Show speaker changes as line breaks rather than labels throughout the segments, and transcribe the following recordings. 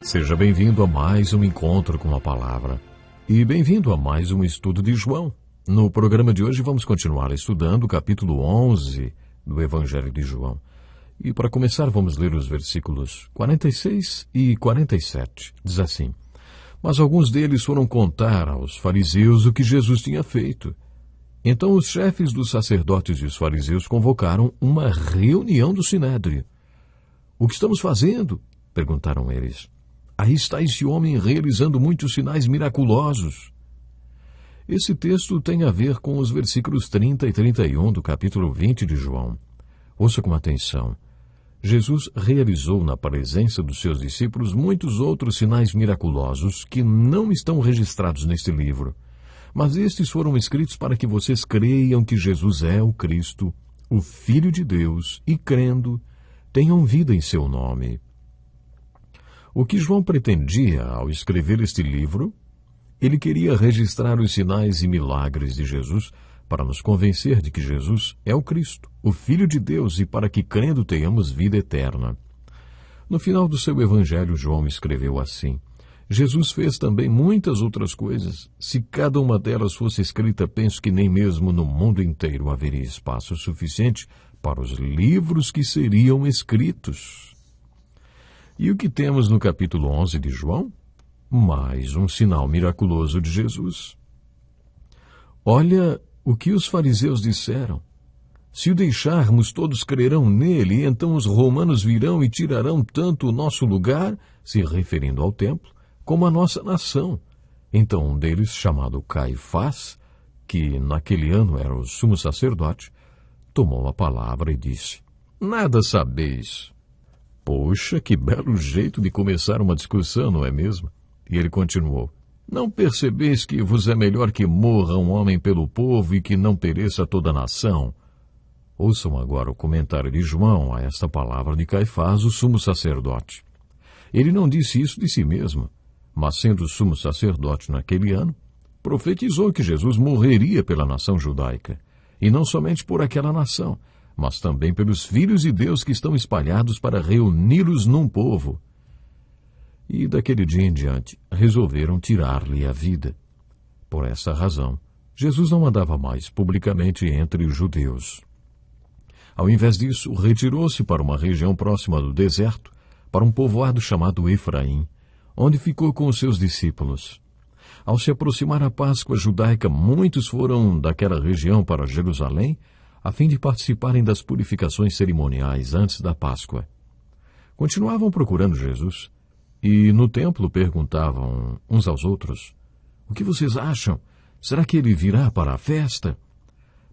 Seja bem-vindo a mais um encontro com a palavra e bem-vindo a mais um estudo de João. No programa de hoje vamos continuar estudando o capítulo 11 do Evangelho de João. E para começar vamos ler os versículos 46 e 47. Diz assim: Mas alguns deles foram contar aos fariseus o que Jesus tinha feito. Então os chefes dos sacerdotes e os fariseus convocaram uma reunião do Sinédrio. O que estamos fazendo? Perguntaram eles. Aí está esse homem realizando muitos sinais miraculosos. Esse texto tem a ver com os versículos 30 e 31 do capítulo 20 de João. Ouça com atenção. Jesus realizou na presença dos seus discípulos muitos outros sinais miraculosos que não estão registrados neste livro. Mas estes foram escritos para que vocês creiam que Jesus é o Cristo, o Filho de Deus, e crendo, tenham vida em seu nome. O que João pretendia ao escrever este livro? Ele queria registrar os sinais e milagres de Jesus para nos convencer de que Jesus é o Cristo, o Filho de Deus, e para que, crendo, tenhamos vida eterna. No final do seu evangelho, João escreveu assim: Jesus fez também muitas outras coisas. Se cada uma delas fosse escrita, penso que nem mesmo no mundo inteiro haveria espaço suficiente para os livros que seriam escritos. E o que temos no capítulo 11 de João? Mais um sinal miraculoso de Jesus. Olha o que os fariseus disseram. Se o deixarmos, todos crerão nele, e então os romanos virão e tirarão tanto o nosso lugar, se referindo ao templo, como a nossa nação. Então um deles, chamado Caifás, que naquele ano era o sumo sacerdote, tomou a palavra e disse: Nada sabeis. Poxa, que belo jeito de começar uma discussão, não é mesmo? E ele continuou: Não percebeis que vos é melhor que morra um homem pelo povo e que não pereça toda a nação? Ouçam agora o comentário de João a esta palavra de Caifás, o sumo sacerdote. Ele não disse isso de si mesmo, mas sendo sumo sacerdote naquele ano, profetizou que Jesus morreria pela nação judaica, e não somente por aquela nação, mas também pelos filhos de Deus que estão espalhados para reuni-los num povo. E daquele dia em diante, resolveram tirar-lhe a vida. Por essa razão, Jesus não andava mais publicamente entre os judeus. Ao invés disso, retirou-se para uma região próxima do deserto, para um povoado chamado Efraim, onde ficou com os seus discípulos. Ao se aproximar a Páscoa judaica, muitos foram daquela região para Jerusalém, a fim de participarem das purificações cerimoniais antes da Páscoa. Continuavam procurando Jesus, e no templo perguntavam uns aos outros: O que vocês acham? Será que ele virá para a festa?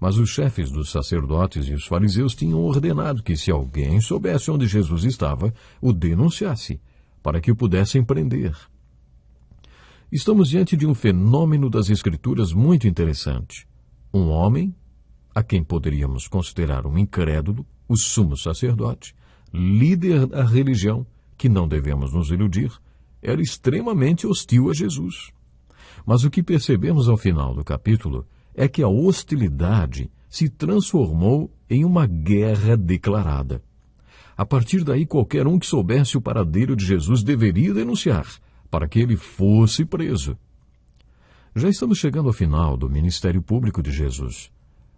Mas os chefes dos sacerdotes e os fariseus tinham ordenado que, se alguém soubesse onde Jesus estava, o denunciasse, para que o pudessem prender. Estamos diante de um fenômeno das Escrituras muito interessante. Um homem, a quem poderíamos considerar um incrédulo, o sumo sacerdote, líder da religião, que não devemos nos iludir, era extremamente hostil a Jesus. Mas o que percebemos ao final do capítulo é que a hostilidade se transformou em uma guerra declarada. A partir daí, qualquer um que soubesse o paradeiro de Jesus deveria denunciar, para que ele fosse preso. Já estamos chegando ao final do ministério público de Jesus.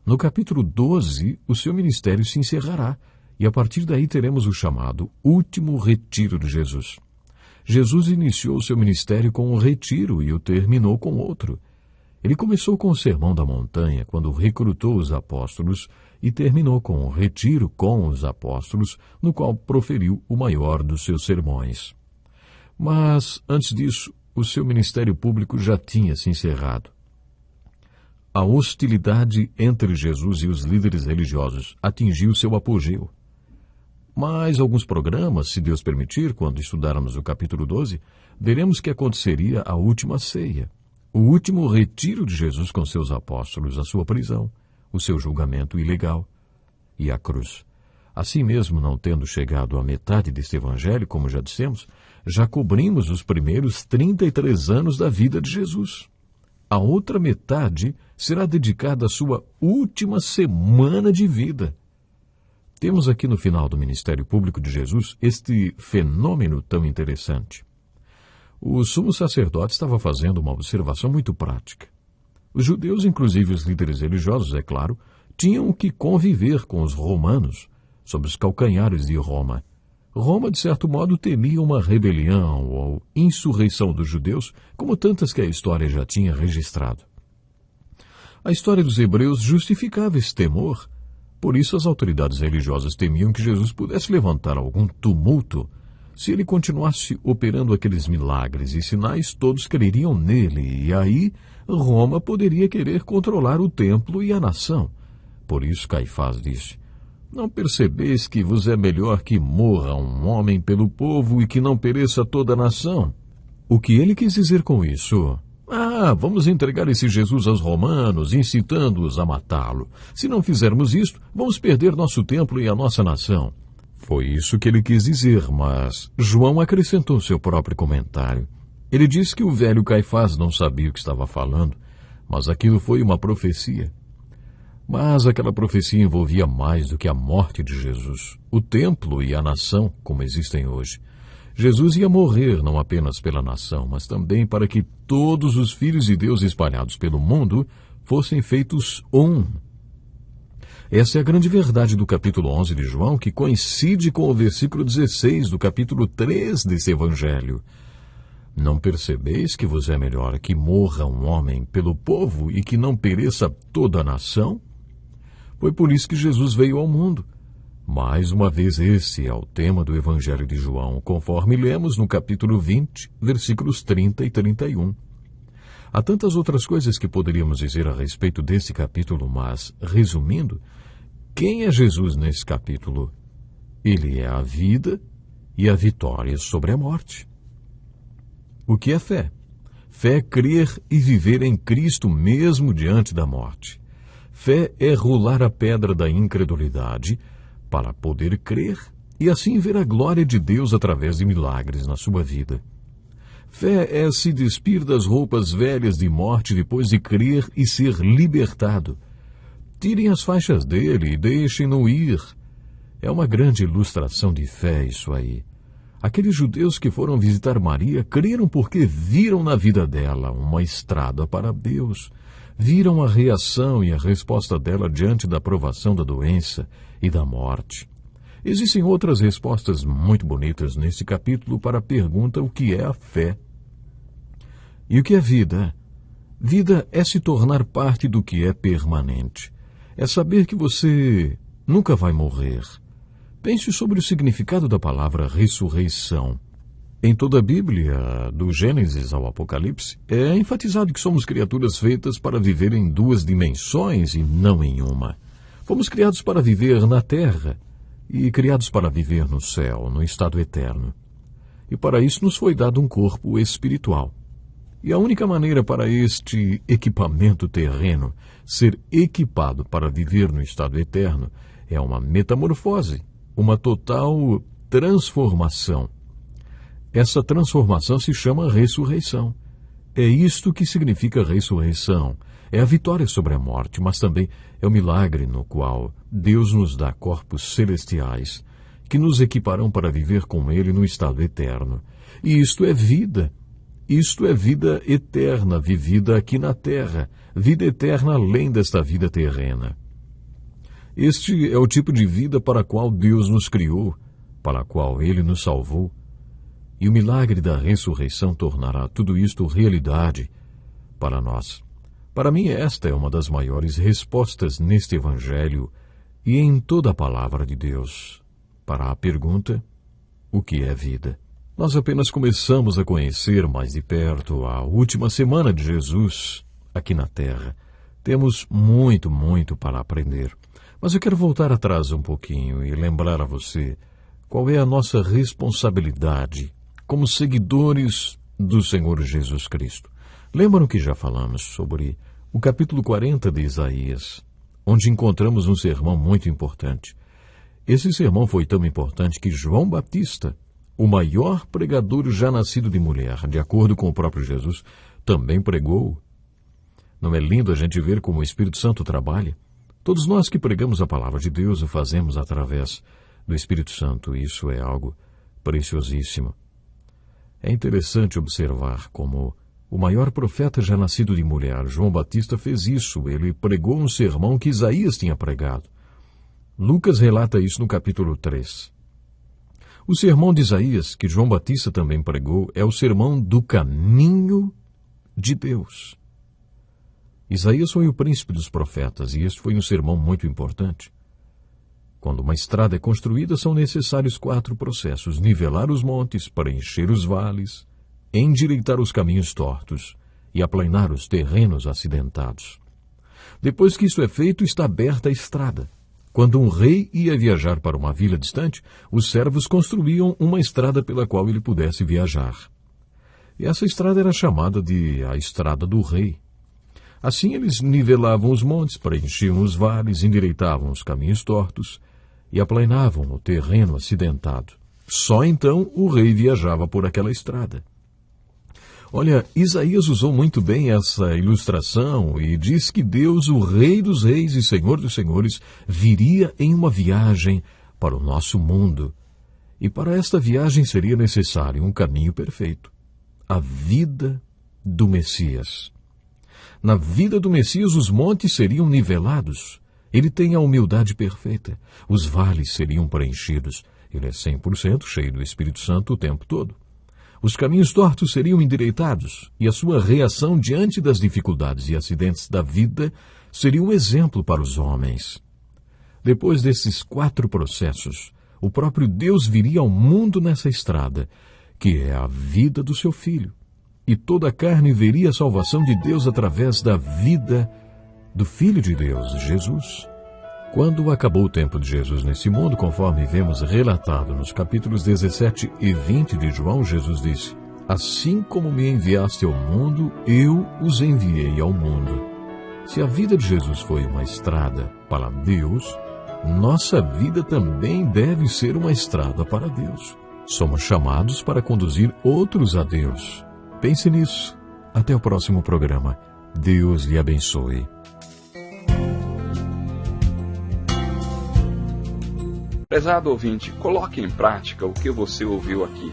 No capítulo 12, o seu ministério se encerrará, e a partir daí teremos o chamado último retiro de Jesus. Jesus iniciou o seu ministério com um retiro e o terminou com outro. Ele começou com o Sermão da Montanha, quando recrutou os apóstolos, e terminou com um retiro com os apóstolos, no qual proferiu o maior dos seus sermões. Mas, antes disso, o seu ministério público já tinha se encerrado. A hostilidade entre Jesus e os líderes religiosos atingiu seu apogeu. Mas alguns programas, se Deus permitir, quando estudarmos o capítulo 12, veremos que aconteceria a última ceia, o último retiro de Jesus com seus apóstolos, a sua prisão, o seu julgamento ilegal e a cruz. Assim mesmo, não tendo chegado à metade deste evangelho, como já dissemos, já cobrimos os primeiros 33 anos da vida de Jesus. A outra metade será dedicada à sua última semana de vida. Temos aqui no final do ministério público de Jesus este fenômeno tão interessante. O sumo sacerdote estava fazendo uma observação muito prática. Os judeus, inclusive os líderes religiosos, é claro, tinham que conviver com os romanos, sob os calcanhares de Roma. Roma, de certo modo, temia uma rebelião ou insurreição dos judeus, como tantas que a história já tinha registrado. A história dos hebreus justificava esse temor, por isso as autoridades religiosas temiam que Jesus pudesse levantar algum tumulto. Se ele continuasse operando aqueles milagres e sinais, todos creriam nele, e aí Roma poderia querer controlar o templo e a nação. Por isso Caifás disse: não percebeis que vos é melhor que morra um homem pelo povo e que não pereça toda a nação? O que ele quis dizer com isso? Vamos entregar esse Jesus aos romanos, incitando-os a matá-lo. Se não fizermos isto, vamos perder nosso templo e a nossa nação. Foi isso que ele quis dizer, mas João acrescentou seu próprio comentário. Ele disse que o velho Caifás não sabia o que estava falando, mas aquilo foi uma profecia. Mas aquela profecia envolvia mais do que a morte de Jesus, o templo e a nação como existem hoje. Jesus ia morrer não apenas pela nação, mas também para que todos os filhos de Deus espalhados pelo mundo fossem feitos um. Essa é a grande verdade do capítulo 11 de João, que coincide com o versículo 16 do capítulo 3 desse evangelho. Não percebeis que vos é melhor que morra um homem pelo povo e que não pereça toda a nação? Foi por isso que Jesus veio ao mundo. Mais uma vez, esse é o tema do Evangelho de João, conforme lemos no capítulo 20, versículos 30 e 31. Há tantas outras coisas que poderíamos dizer a respeito desse capítulo, mas, resumindo, quem é Jesus nesse capítulo? Ele é a vida e a vitória sobre a morte. O que é fé? Fé é crer e viver em Cristo mesmo diante da morte. Fé é rolar a pedra da incredulidade para poder crer e assim ver a glória de Deus através de milagres na sua vida. Fé é se despir das roupas velhas de morte depois de crer e ser libertado. Tirem as faixas dele e deixem-no ir. É uma grande ilustração de fé isso aí. Aqueles judeus que foram visitar Maria creram porque viram na vida dela uma estrada para Deus. Viram a reação e a resposta dela diante da provação da doença e da morte. Existem outras respostas muito bonitas nesse capítulo para a pergunta: o que é a fé? E o que é vida? Vida é se tornar parte do que é permanente. É saber que você nunca vai morrer. Pense sobre o significado da palavra ressurreição. Em toda a Bíblia, do Gênesis ao Apocalipse, é enfatizado que somos criaturas feitas para viver em duas dimensões e não em uma. Fomos criados para viver na terra e criados para viver no céu, no estado eterno. E para isso nos foi dado um corpo espiritual. E a única maneira para este equipamento terreno ser equipado para viver no estado eterno é uma metamorfose, uma total transformação. Essa transformação se chama ressurreição. É isto que significa ressurreição. É a vitória sobre a morte, mas também é o milagre no qual Deus nos dá corpos celestiais que nos equiparão para viver com Ele no estado eterno. E isto é vida. Isto é vida eterna, vivida aqui na terra, vida eterna além desta vida terrena. Este é o tipo de vida para a qual Deus nos criou, para a qual Ele nos salvou. E o milagre da ressurreição tornará tudo isto realidade para nós. Para mim, esta é uma das maiores respostas neste Evangelho e em toda a palavra de Deus. Para a pergunta: o que é vida? Nós apenas começamos a conhecer mais de perto a última semana de Jesus aqui na Terra. Temos muito para aprender. Mas eu quero voltar atrás um pouquinho e lembrar a você qual é a nossa responsabilidade como seguidores do Senhor Jesus Cristo. Lembram que já falamos sobre o capítulo 40 de Isaías, onde encontramos um sermão muito importante. Esse sermão foi tão importante que João Batista, o maior pregador já nascido de mulher, de acordo com o próprio Jesus, também pregou. Não é lindo a gente ver como o Espírito Santo trabalha? Todos nós que pregamos a palavra de Deus o fazemos através do Espírito Santo. Isso é algo preciosíssimo. É interessante observar como o maior profeta já nascido de mulher, João Batista, fez isso. Ele pregou um sermão que Isaías tinha pregado. Lucas relata isso no capítulo 3. O sermão de Isaías, que João Batista também pregou, é o sermão do caminho de Deus. Isaías foi o príncipe dos profetas, e este foi um sermão muito importante. Quando uma estrada é construída, são necessários 4 processos: nivelar os montes, preencher os vales, endireitar os caminhos tortos e aplanar os terrenos acidentados. Depois que isso é feito, está aberta a estrada. Quando um rei ia viajar para uma vila distante, os servos construíam uma estrada pela qual ele pudesse viajar. E essa estrada era chamada de a Estrada do Rei. Assim eles nivelavam os montes, preenchiam os vales, endireitavam os caminhos tortos e aplanavam o terreno acidentado. Só então o rei viajava por aquela estrada. Olha, Isaías usou muito bem essa ilustração e diz que Deus, o Rei dos Reis e Senhor dos Senhores, viria em uma viagem para o nosso mundo. E para esta viagem seria necessário um caminho perfeito: a vida do Messias. Na vida do Messias, os montes seriam nivelados. Ele tem a humildade perfeita. Os vales seriam preenchidos. Ele é 100% cheio do Espírito Santo o tempo todo. Os caminhos tortos seriam endireitados, e a sua reação diante das dificuldades e acidentes da vida seria um exemplo para os homens. Depois desses 4 processos, o próprio Deus viria ao mundo nessa estrada, que é a vida do seu Filho, e toda a carne veria a salvação de Deus através da vida do Filho de Deus, Jesus. Quando acabou o tempo de Jesus nesse mundo, conforme vemos relatado nos capítulos 17 e 20 de João, Jesus disse: assim como me enviaste ao mundo, eu os enviei ao mundo. Se a vida de Jesus foi uma estrada para Deus, nossa vida também deve ser uma estrada para Deus. Somos chamados para conduzir outros a Deus. Pense nisso. Até o próximo programa. Deus lhe abençoe.
Prezado ouvinte, coloque em prática o que você ouviu aqui.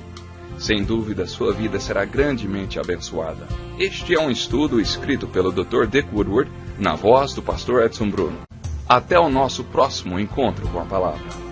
Sem dúvida, sua vida será grandemente abençoada. Este é um estudo escrito pelo Dr. Dick Woodward, na voz do pastor Edson Bruno. Até o nosso próximo encontro com a palavra.